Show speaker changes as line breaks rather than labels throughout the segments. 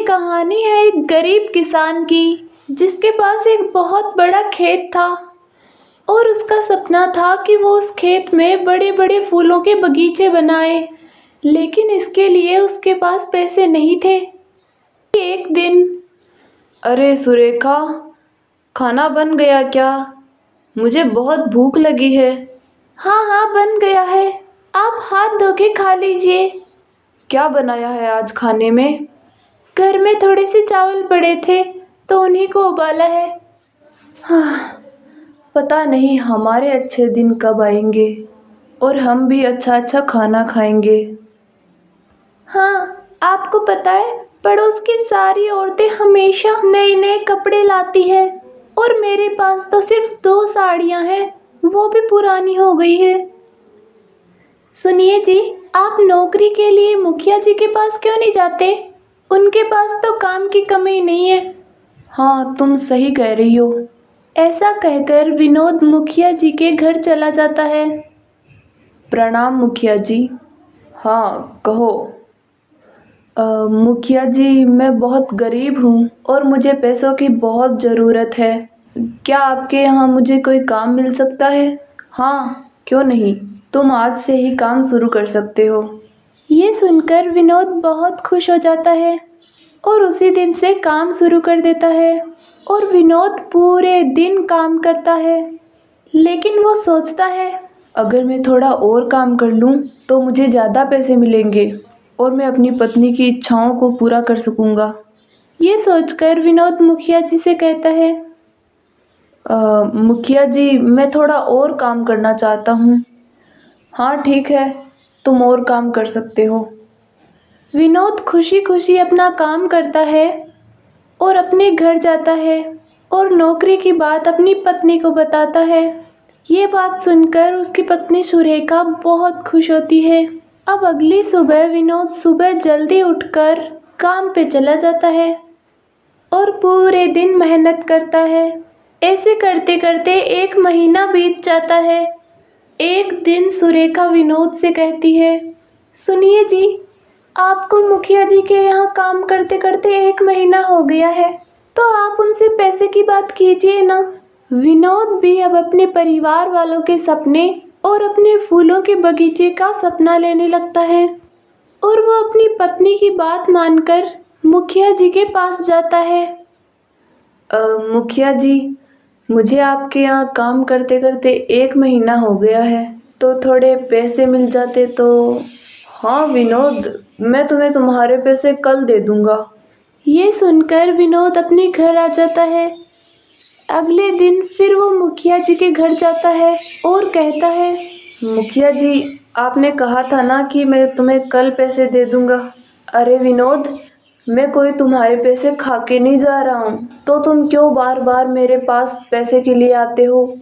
कहानी है एक गरीब किसान की जिसके पास एक बहुत बड़ा खेत था और उसका सपना था कि वो उस खेत में बड़े बड़े फूलों के बगीचे बनाए, लेकिन इसके लिए उसके पास पैसे नहीं थे। एक दिन,
अरे सुरेखा, खाना बन गया क्या? मुझे बहुत भूख लगी है।
हाँ हाँ बन गया है, आप हाथ धो के खा लीजिए।
क्या बनाया है आज खाने में?
घर में थोड़े से चावल पड़े थे तो उन्हीं को उबाला है।
हाँ, पता नहीं हमारे अच्छे दिन कब आएंगे और हम भी अच्छा अच्छा खाना खाएंगे।
हाँ, आपको पता है पड़ोस की सारी औरतें हमेशा नए नए कपड़े लाती है और मेरे पास तो सिर्फ 2 साड़ियाँ हैं, वो भी पुरानी हो गई है। सुनिए जी, आप नौकरी के लिए मुखिया जी के पास क्यों नहीं जाते? उनके पास तो काम की कमी नहीं है।
हाँ, तुम सही कह रही हो।
ऐसा कहकर विनोद मुखिया जी के घर चला जाता है।
प्रणाम मुखिया जी। हाँ, कहो। मुखिया जी, मैं बहुत गरीब हूँ और मुझे पैसों की बहुत ज़रूरत है। क्या आपके यहाँ मुझे कोई काम मिल सकता है? हाँ, क्यों नहीं, तुम आज से ही काम शुरू कर सकते हो।
ये सुनकर विनोद बहुत खुश हो जाता है और उसी दिन से काम शुरू कर देता है और विनोद पूरे दिन काम करता है। लेकिन वो सोचता है,
अगर मैं थोड़ा और काम कर लूँ तो मुझे ज़्यादा पैसे मिलेंगे और मैं अपनी पत्नी की इच्छाओं को पूरा कर सकूँगा।
ये सोचकर विनोद मुखिया जी से कहता है,
मुखिया जी, मैं थोड़ा और काम करना चाहता हूँ। हाँ ठीक है, तुम और काम कर सकते हो।
विनोद खुशी खुशी अपना काम करता है और अपने घर जाता है और नौकरी की बात अपनी पत्नी को बताता है। ये बात सुनकर उसकी पत्नी सुरेखा बहुत खुश होती है। अब अगली सुबह विनोद सुबह जल्दी उठकर काम पे चला जाता है और पूरे दिन मेहनत करता है। ऐसे करते करते 1 महीना बीत जाता है। एक दिन सुरेखा विनोद से कहती है, सुनिए जी, आपको मुखिया जी के यहाँ काम करते करते 1 महीना हो गया है, तो आप उनसे पैसे की बात कीजिए ना। विनोद भी अब अपने परिवार वालों के सपने और अपने फूलों के बगीचे का सपना लेने लगता है और वो अपनी पत्नी की बात मानकर मुखिया जी के पास जाता है।
मुखिया जी, मुझे आपके यहाँ काम करते करते 1 महीना हो गया है, तो थोड़े पैसे मिल जाते तो। हाँ विनोद, मैं तुम्हें तुम्हारे पैसे कल दे दूँगा।
ये सुनकर विनोद अपने घर आ जाता है। अगले दिन फिर वो मुखिया जी के घर जाता है और कहता है,
मुखिया जी, आपने कहा था ना कि मैं तुम्हें कल पैसे दे दूँगा। अरे विनोद, मैं कोई तुम्हारे पैसे खा के नहीं जा रहा हूँ, तो तुम क्यों बार बार मेरे पास पैसे के लिए आते हो?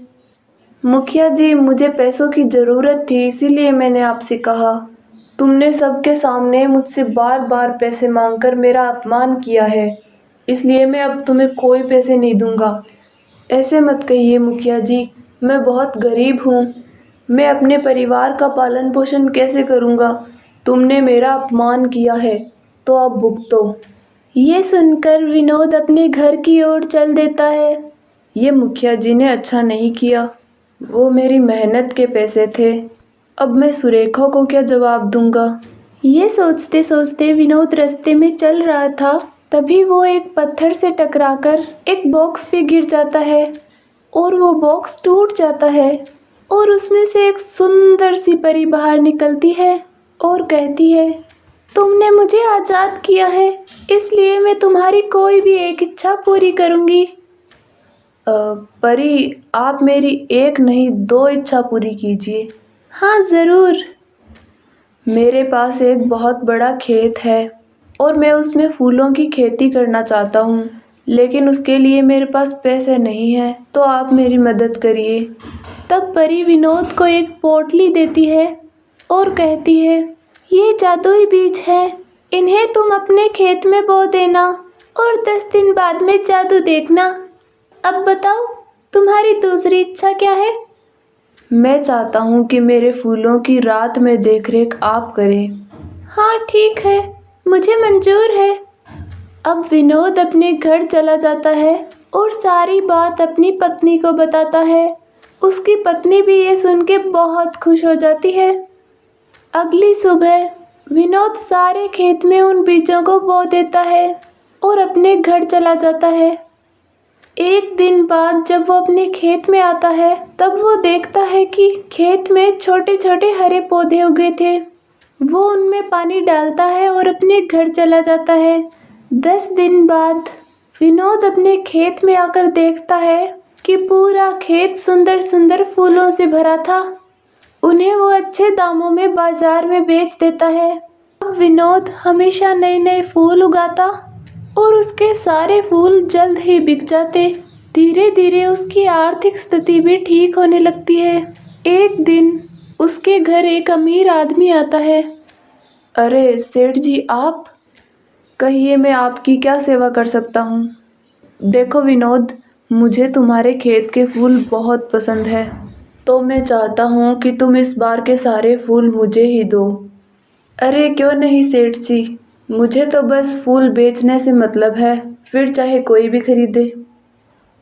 मुखिया जी, मुझे पैसों की ज़रूरत थी, इसीलिए मैंने आपसे कहा। तुमने सबके सामने मुझसे बार बार पैसे मांगकर मेरा अपमान किया है, इसलिए मैं अब तुम्हें कोई पैसे नहीं दूंगा। ऐसे मत कहिए मुखिया जी, मैं बहुत गरीब हूँ। मैं अपने परिवार का पालन पोषण कैसे करूँगा? तुमने मेरा अपमान किया है, तो अब भुगतो।
ये सुनकर विनोद अपने घर की ओर चल देता है।
ये मुखिया जी ने अच्छा नहीं किया, वो मेरी मेहनत के पैसे थे। अब मैं सुरेखा को क्या जवाब दूंगा?
ये सोचते सोचते विनोद रास्ते में चल रहा था, तभी वो एक पत्थर से टकराकर एक बॉक्स पे गिर जाता है और वो बॉक्स टूट जाता है और उसमें से एक सुंदर सी परी बाहर निकलती है और कहती है, तुमने मुझे आज़ाद किया है, इसलिए मैं तुम्हारी कोई भी एक इच्छा पूरी करूँगी।
परी, आप मेरी एक नहीं 2 इच्छा पूरी कीजिए।
हाँ ज़रूर।
मेरे पास एक बहुत बड़ा खेत है और मैं उसमें फूलों की खेती करना चाहता हूँ, लेकिन उसके लिए मेरे पास पैसे नहीं हैं, तो आप मेरी मदद करिए।
तब परी विनोद को एक पोटली देती है और कहती है, ये जादुई बीज है, इन्हें तुम अपने खेत में बो देना और 10 दिन बाद में जादू देखना। अब बताओ, तुम्हारी दूसरी इच्छा क्या है?
मैं चाहता हूँ कि मेरे फूलों की रात में देखरेख आप करें।
हाँ ठीक है, मुझे मंजूर है। अब विनोद अपने घर चला जाता है और सारी बात अपनी पत्नी को बताता है। उसकी पत्नी भी ये सुन के बहुत खुश हो जाती है। अगली सुबह विनोद सारे खेत में उन बीजों को बो देता है और अपने घर चला जाता है। एक दिन बाद जब वो अपने खेत में आता है तब वो देखता है कि खेत में छोटे छोटे हरे पौधे उगे थे। वो उनमें पानी डालता है और अपने घर चला जाता है। 10 दिन बाद विनोद अपने खेत में आकर देखता है कि पूरा खेत सुंदर सुंदर फूलों से भरा था। उन्हें वो अच्छे दामों में बाजार में बेच देता है। अब विनोद हमेशा नए नए फूल उगाता और उसके सारे फूल जल्द ही बिक जाते। धीरे धीरे उसकी आर्थिक स्थिति भी ठीक होने लगती है। एक दिन उसके घर एक अमीर आदमी आता है।
अरे सेठ जी, आप कहिए, मैं आपकी क्या सेवा कर सकता हूँ? देखो विनोद, मुझे तुम्हारे खेत के फूल बहुत पसंद है, तो मैं चाहता हूँ कि तुम इस बार के सारे फूल मुझे ही दो। अरे क्यों नहीं सेठ जी, मुझे तो बस फूल बेचने से मतलब है, फिर चाहे कोई भी खरीदे।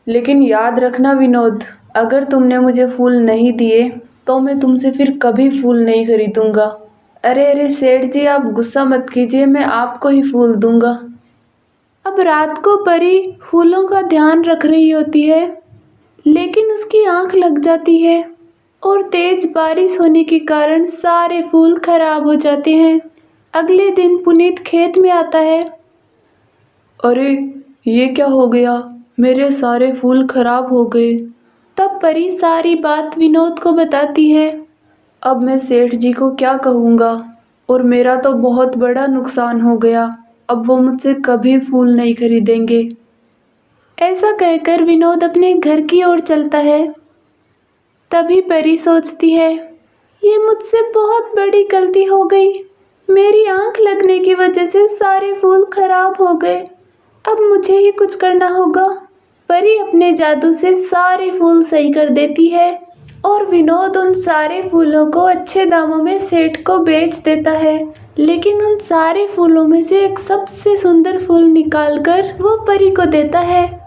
लेकिन याद रखना विनोद, अगर तुमने मुझे फूल नहीं दिए तो मैं तुमसे फिर कभी फूल नहीं खरीदूंगा। अरे सेठ जी, आप गुस्सा मत कीजिए, मैं आपको ही फूल दूंगा।
अब रात को परी फूलों का ध्यान रख रही होती है, लेकिन उसकी आंख लग जाती है और तेज बारिश होने के कारण सारे फूल खराब हो जाते हैं। अगले दिन पुनीत खेत में आता है।
अरे ये क्या हो गया, मेरे सारे फूल खराब हो गए।
तब परी सारी बात विनोद को बताती है।
अब मैं सेठ जी को क्या कहूँगा, और मेरा तो बहुत बड़ा नुकसान हो गया। अब वो मुझसे कभी फूल नहीं खरीदेंगे।
ऐसा कहकर विनोद अपने घर की ओर चलता है। तभी परी सोचती है, ये मुझसे बहुत बड़ी गलती हो गई। मेरी आंख लगने की वजह से सारे फूल खराब हो गए। अब मुझे ही कुछ करना होगा। परी अपने जादू से सारे फूल सही कर देती है और विनोद उन सारे फूलों को अच्छे दामों में सेठ को बेच देता है। लेकिन उन सारे फूलों में से एक सबसे सुंदर फूल निकालकर वो परी को देता है।